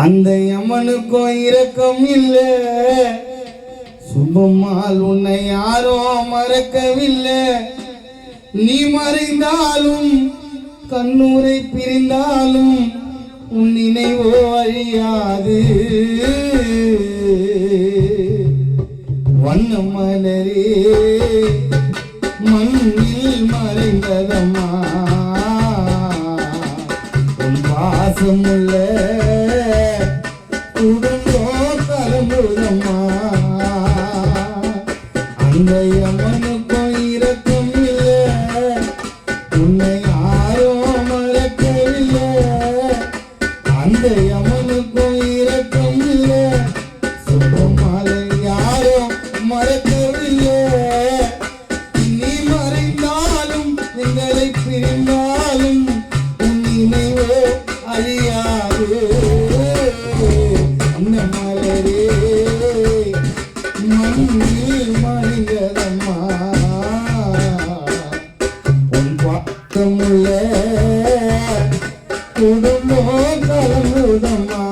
அந்த யமனுக்கும் இரக்கம் இல்லை. சுபமால் உன்னை யாரோ மறக்கவில்லை. நீ மறைந்தாலும் கண்ணூரை பிரிந்தாலும் உன் நினைவோ அழியாது. வண்ண மலரே மண்ணில் மறைந்ததம்மா உன் பாசமுள்ள குடும்பம் கலம்புதம்மா. அந்த யமனுக்கும் இரக்கம் இல்லை. உன்னை யாரோ மறக்கவில்லை. அந்த யமனுக்கும் இரக்கம் இல்லை. சுபமாலை யாரோ மறக்கவில்லை. நீ மறைந்தாலும் எங்களை பிரிந்தாலும் உன் நினைவோ அழியாது. அந்த மலரே மண்ணில் மறைந்ததம்மா உன் பக்கமுள்ள குடும்பம் கலங்குதம்மா.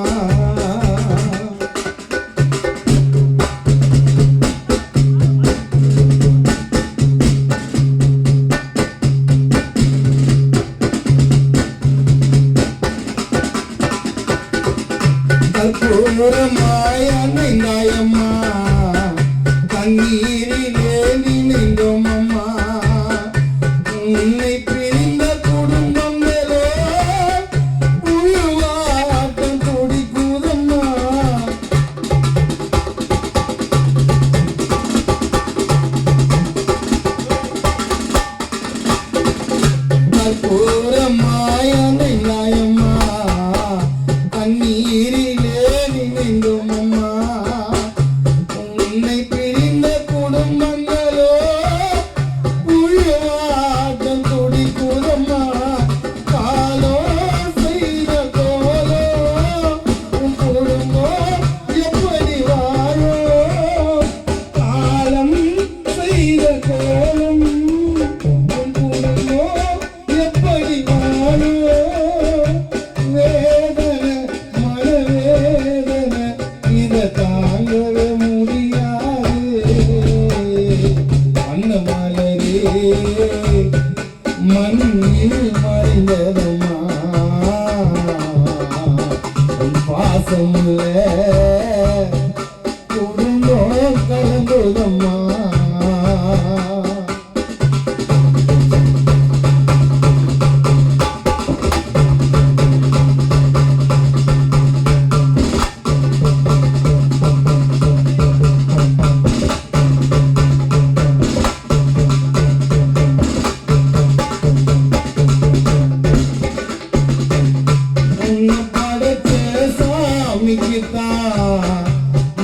கற்பூரமாய் அணைந்தாயம்மா கண்ணீரிலே நினைந்தோம் அம்மா. உன்னை பிரிந்த குடும்பங்களோ உருவாட்டம் துடிக்குதம்மா. கற்பூரமாய் அணைந்தாயம்மா கண்ணீரிலே நினைந்தோம் அம்மா. உன்னை பிரிந்த குடும்பங்களோ உருவாட்டம் துடிக்குதம்மா. காலோ செய்த கோலோ உன் குடும்பம் எப்படி வாழோ. காலம் செய்த கோலம் உன் குடும்பம் எப்படி வாழோ. வேதனை மனவேதனை இதை தாங்கவே முடியாது. அன்ன மலரே மண்ணில் மறைந்ததம்மா உன் பாசமுள்ள குடும்பம் கலங்குதம்மா.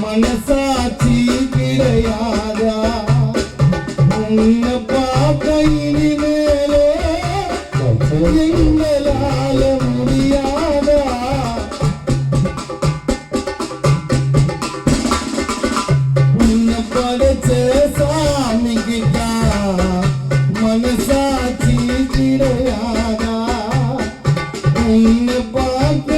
மனசாட்சி கிடையாதா. உன்னை பார்க்க இனிமேலே எங்களால முடியாதா. உன்னை படைச்ச சாமிக்கிட்டா மனசாட்சி கிடையாதா. உன்னை பார்க்க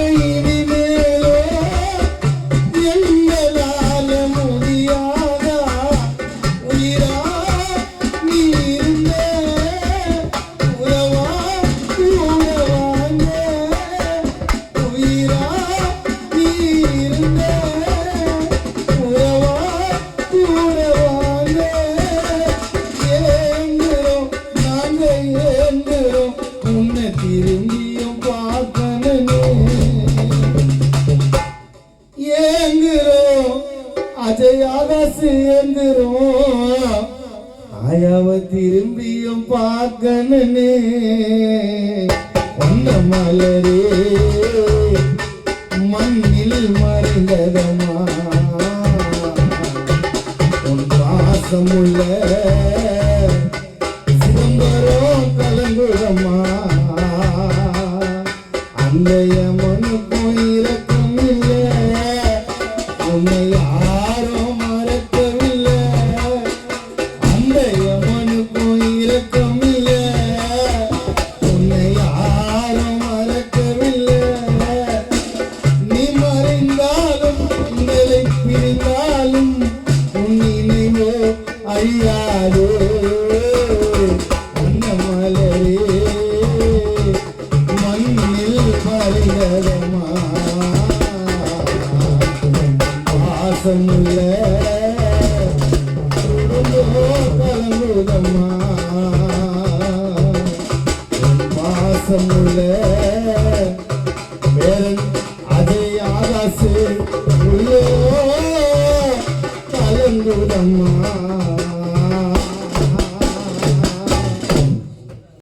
திரும்பியும் பார்க்கணுமே ஏங்குறோம். அஜயாக சேர்ந்துரும் ஆயாவ திரும்பியும் பார்க்கணுமே. ஒன்ன மலரே மண்ணில் மறைந்ததம்மா உன் பாசமுள்ள சிதம்பரம் கலங்குதம்மா. அந்த யமனுக்கும் இரக்கம் இல்லை. உன்னை யாரோ மறக்கவில்லை. அந்த யமனுக்கும் இரக்கம் இல்லை. உன்னை யாரோ மறக்கவில்லை. ஆசை உள்ளோ கலங்குதம்மா